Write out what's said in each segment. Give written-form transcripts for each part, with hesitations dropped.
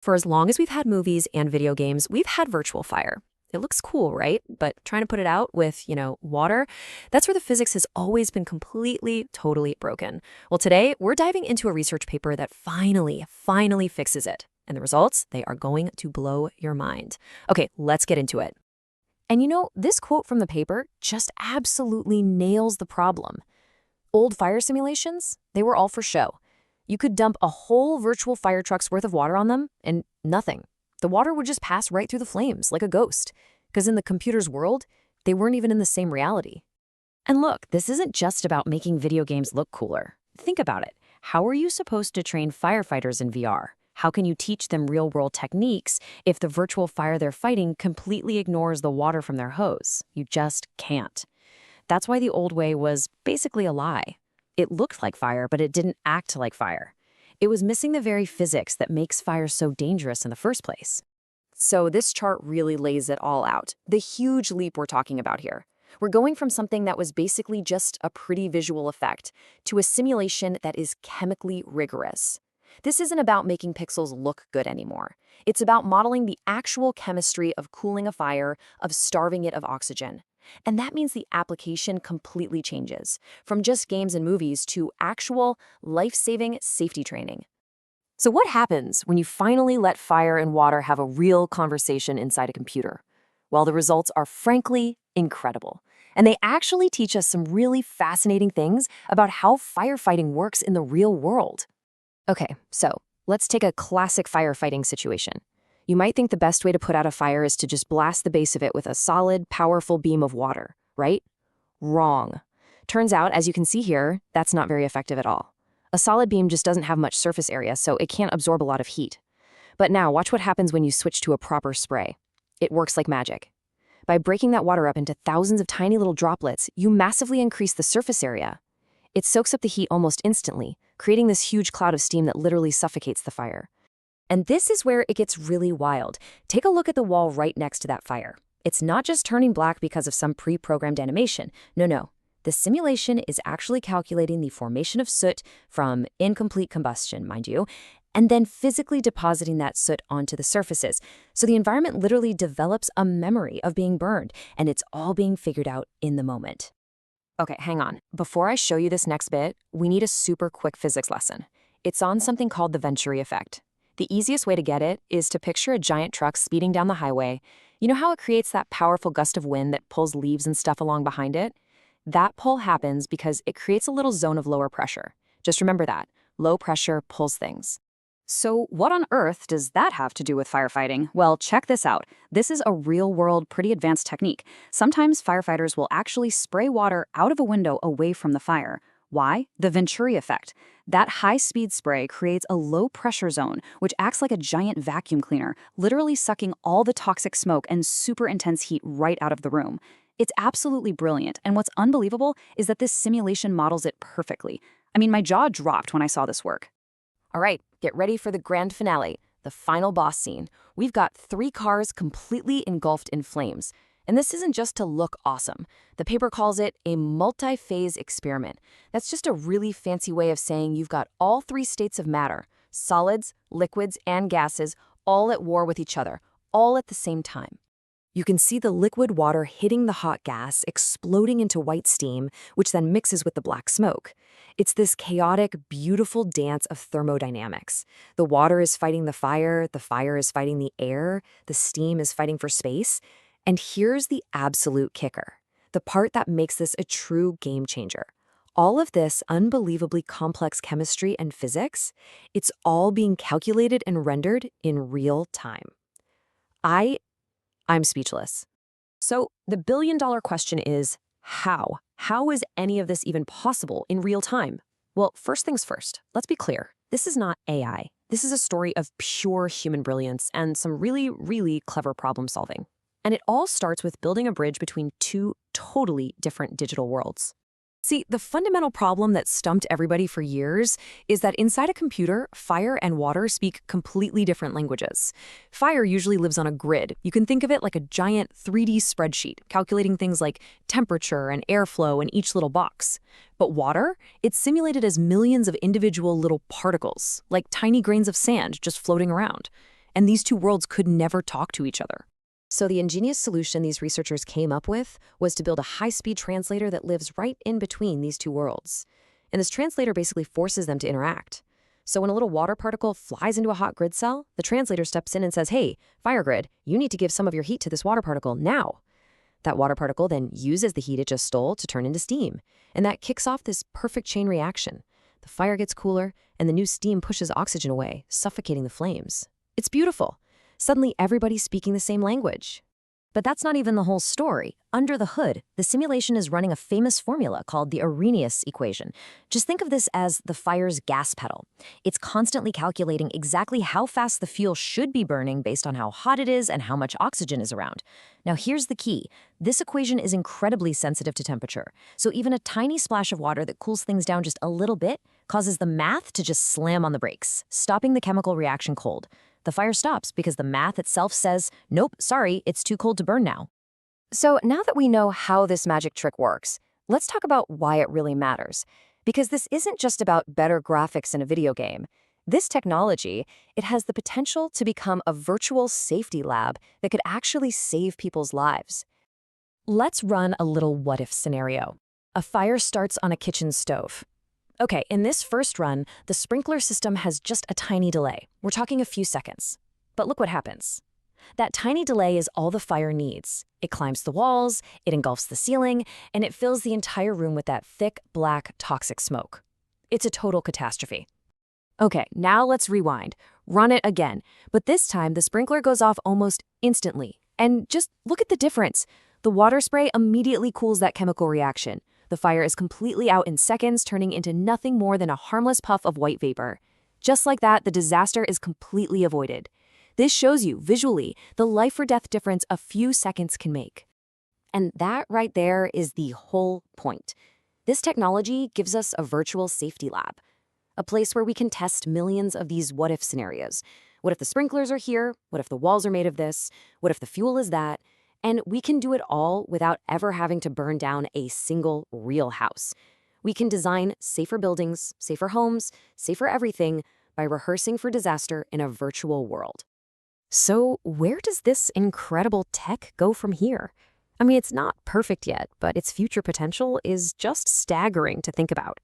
For as long as we've had movies and video games, we've had virtual fire. It looks cool, right? But trying to put it out with, water, that's where the physics has always been completely, totally broken. Well, today we're diving into a research paper that finally fixes it. And the results, they are going to blow your mind. Okay, let's get into it. And this quote from the paper just absolutely nails the problem. Old fire simulations, they were all for show. You could dump a whole virtual fire truck's worth of water on them and nothing. The water would just pass right through the flames like a ghost, because in the computer's world, they weren't even in the same reality. And look, this isn't just about making video games look cooler. Think about it. How are you supposed to train firefighters in VR? How can you teach them real-world techniques if the virtual fire they're fighting completely ignores the water from their hose? You just can't. That's why the old way was basically a lie. It looked like fire, but it didn't act like fire. It was missing the very physics that makes fire so dangerous in the first place. So this chart really lays it all out, the huge leap we're talking about here. We're going from something that was basically just a pretty visual effect to a simulation that is chemically rigorous. This isn't about making pixels look good anymore. It's about modeling the actual chemistry of cooling a fire, of starving it of oxygen. And that means the application completely changes, from just games and movies to actual, life-saving safety training. So what happens when you finally let fire and water have a real conversation inside a computer? Well, the results are frankly incredible. And they actually teach us some really fascinating things about how firefighting works in the real world. Okay, so let's take a classic firefighting situation. You might think the best way to put out a fire is to just blast the base of it with a solid, powerful beam of water, right? Wrong. Turns out, as you can see here, that's not very effective at all. A solid beam just doesn't have much surface area, so it can't absorb a lot of heat. But now, watch what happens when you switch to a proper spray. It works like magic. By breaking that water up into thousands of tiny little droplets, you massively increase the surface area. It soaks up the heat almost instantly, creating this huge cloud of steam that literally suffocates the fire. And this is where it gets really wild. Take a look at the wall right next to that fire. It's not just turning black because of some pre-programmed animation. No. The simulation is actually calculating the formation of soot from incomplete combustion, mind you, and then physically depositing that soot onto the surfaces. So the environment literally develops a memory of being burned, and it's all being figured out in the moment. Okay, hang on. Before I show you this next bit, we need a super quick physics lesson. It's on something called the Venturi effect. The easiest way to get it is to picture a giant truck speeding down the highway. You know how it creates that powerful gust of wind that pulls leaves and stuff along behind it? That pull happens because it creates a little zone of lower pressure. Just remember that. Low pressure pulls things. So what on earth does that have to do with firefighting? Well, check this out. This is a real-world, pretty advanced technique. Sometimes firefighters will actually spray water out of a window away from the fire. Why? The Venturi effect. That high-speed spray creates a low-pressure zone, which acts like a giant vacuum cleaner, literally sucking all the toxic smoke and super intense heat right out of the room. It's absolutely brilliant, and what's unbelievable is that this simulation models it perfectly. I mean, my jaw dropped when I saw this work. All right, get ready for the grand finale, the final boss scene. We've got 3 cars completely engulfed in flames. And this isn't just to look awesome. The paper calls it a multi-phase experiment. That's just a really fancy way of saying you've got all 3 states of matter, solids, liquids, and gases, all at war with each other, all at the same time. You can see the liquid water hitting the hot gas, exploding into white steam, which then mixes with the black smoke. It's this chaotic, beautiful dance of thermodynamics. The water is fighting the fire is fighting the air, the steam is fighting for space. And here's the absolute kicker, the part that makes this a true game changer. All of this unbelievably complex chemistry and physics, it's all being calculated and rendered in real time. I'm speechless. So the billion-dollar question is, how? How is any of this even possible in real time? Well, first things first, let's be clear. This is not AI. This is a story of pure human brilliance and some really, really clever problem solving. And it all starts with building a bridge between 2 totally different digital worlds. See, the fundamental problem that stumped everybody for years is that inside a computer, fire and water speak completely different languages. Fire usually lives on a grid. You can think of it like a giant 3D spreadsheet, calculating things like temperature and airflow in each little box. But water, it's simulated as millions of individual little particles, like tiny grains of sand just floating around. and these two worlds could never talk to each other. So the ingenious solution these researchers came up with was to build a high-speed translator that lives right in between these two worlds. And this translator basically forces them to interact. So when a little water particle flies into a hot grid cell, the translator steps in and says, hey, fire grid, you need to give some of your heat to this water particle now. That water particle then uses the heat it just stole to turn into steam. And that kicks off this perfect chain reaction. The fire gets cooler, and the new steam pushes oxygen away, suffocating the flames. It's beautiful. Suddenly, everybody's speaking the same language. But that's not even the whole story. Under the hood, the simulation is running a famous formula called the Arrhenius Equation. Just think of this as the fire's gas pedal. It's constantly calculating exactly how fast the fuel should be burning based on how hot it is and how much oxygen is around. Now here's the key. This equation is incredibly sensitive to temperature. So even a tiny splash of water that cools things down just a little bit causes the math to just slam on the brakes, stopping the chemical reaction cold. The fire stops because the math itself says, nope, sorry, it's too cold to burn now. So now that we know how this magic trick works, let's talk about why it really matters. Because this isn't just about better graphics in a video game. This technology, it has the potential to become a virtual safety lab that could actually save people's lives. Let's run a little what-if scenario. A fire starts on a kitchen stove. Okay, in this first run, the sprinkler system has just a tiny delay. We're talking a few seconds. But look what happens. That tiny delay is all the fire needs. It climbs the walls, it engulfs the ceiling, and it fills the entire room with that thick, black, toxic smoke. It's a total catastrophe. Okay, now let's rewind. Run it again. But this time, the sprinkler goes off almost instantly. And just look at the difference. The water spray immediately cools that chemical reaction. The fire is completely out in seconds, turning into nothing more than a harmless puff of white vapor. Just like that, the disaster is completely avoided. This shows you, visually, the life-or-death difference a few seconds can make. And that right there is the whole point. This technology gives us a virtual safety lab, a place where we can test millions of these what-if scenarios. What if the sprinklers are here? What if the walls are made of this? What if the fuel is that? And we can do it all without ever having to burn down a single real house. We can design safer buildings, safer homes, safer everything by rehearsing for disaster in a virtual world. So where does this incredible tech go from here? I mean, it's not perfect yet, but its future potential is just staggering to think about.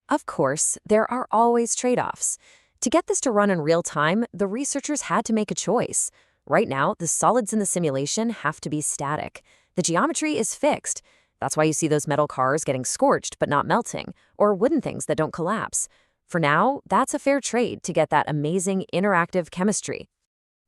Of course, there are always trade-offs. To get this to run in real time, the researchers had to make a choice. Right now, the solids in the simulation have to be static. The geometry is fixed. That's why you see those metal cars getting scorched but not melting, or wooden things that don't collapse. For now, that's a fair trade to get that amazing interactive chemistry.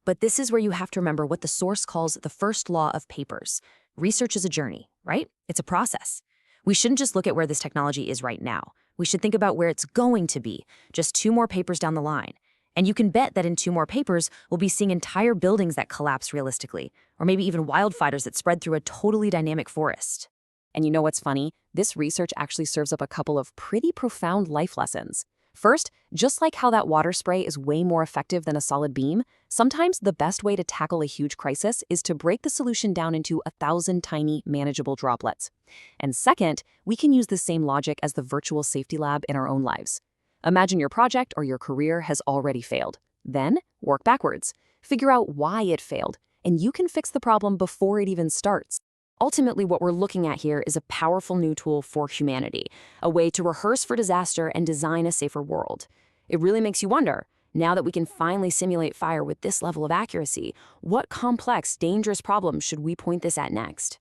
But this is where you have to remember what the source calls the first law of papers. Research is a journey, right? It's a process. We shouldn't just look at where this technology is right now. We should think about where it's going to be, just 2 more papers down the line. And you can bet that in 2 more papers, we'll be seeing entire buildings that collapse realistically, or maybe even wildfires that spread through a totally dynamic forest. And you know what's funny? This research actually serves up a couple of pretty profound life lessons. First, just like how that water spray is way more effective than a solid beam, sometimes the best way to tackle a huge crisis is to break the solution down into 1,000 tiny, manageable droplets. And second, we can use the same logic as the virtual safety lab in our own lives. Imagine your project or your career has already failed. Then, work backwards. Figure out why it failed, and you can fix the problem before it even starts. Ultimately, what we're looking at here is a powerful new tool for humanity, a way to rehearse for disaster and design a safer world. It really makes you wonder, now that we can finally simulate fire with this level of accuracy, what complex, dangerous problems should we point this at next?